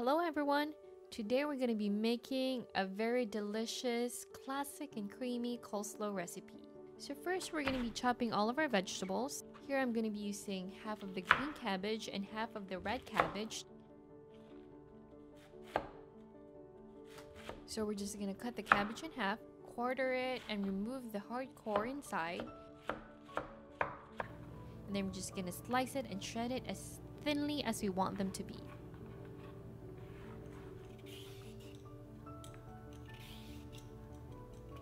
Hello everyone! Today we're going to be making a very delicious, classic and creamy coleslaw recipe. So first we're going to be chopping all of our vegetables. Here I'm going to be using half of the green cabbage and half of the red cabbage. So we're just going to cut the cabbage in half, quarter it, and remove the hard core inside. And then we're just going to slice it and shred it as thinly as we want them to be.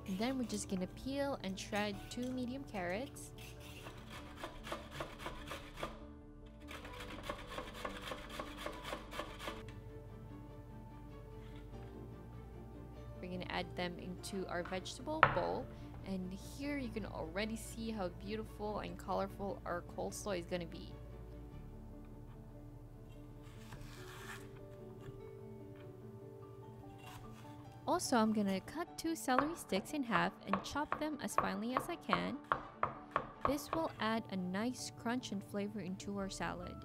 And then we're just gonna peel and shred 2 medium carrots. We're gonna add them into our vegetable bowl. And here you can already see how beautiful and colorful our coleslaw is gonna be. Also, I'm gonna cut 2 celery sticks in half and chop them as finely as I can. This will add a nice crunch and flavor into our salad.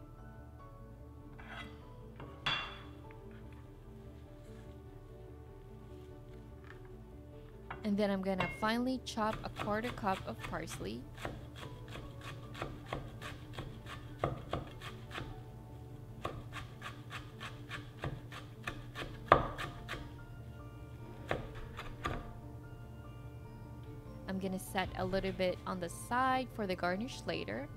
And then I'm gonna finely chop a 1/4 cup of parsley. I'm gonna set a little bit on the side for the garnish later.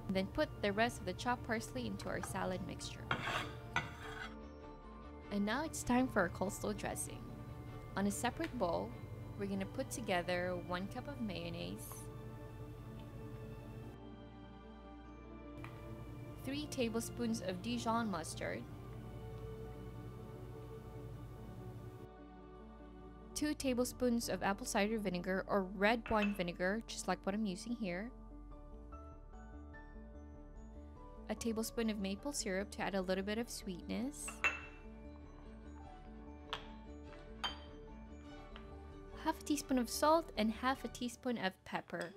And then put the rest of the chopped parsley into our salad mixture. And now it's time for our coleslaw dressing. On a separate bowl, we're gonna put together 1 cup of mayonnaise, 3 tablespoons of Dijon mustard, 2 tablespoons of apple cider vinegar or red wine vinegar, just like what I'm using here, a tablespoon of maple syrup to add a little bit of sweetness, half a teaspoon of salt, and half a teaspoon of pepper.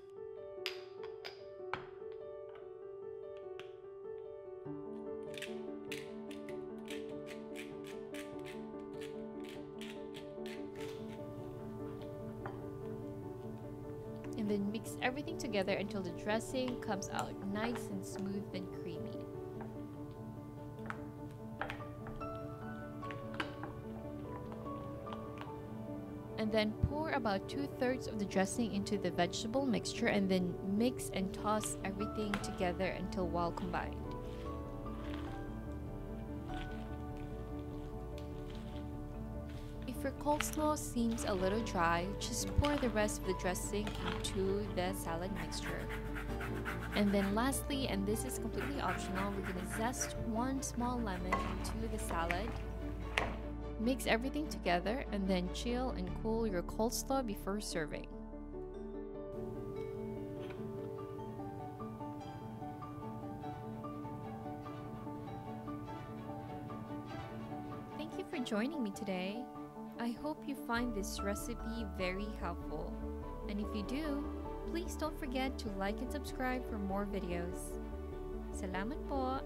And then mix everything together until the dressing comes out nice and smooth and creamy. And then pour about 2/3 of the dressing into the vegetable mixture and then mix and toss everything together until well combined. If your coleslaw seems a little dry, just pour the rest of the dressing into the salad mixture. And then lastly, and this is completely optional, we're going to zest 1 small lemon into the salad. Mix everything together and then chill and cool your coleslaw before serving. Thank you for joining me today. I hope you find this recipe very helpful. And if you do, please don't forget to like and subscribe for more videos. Salamat po!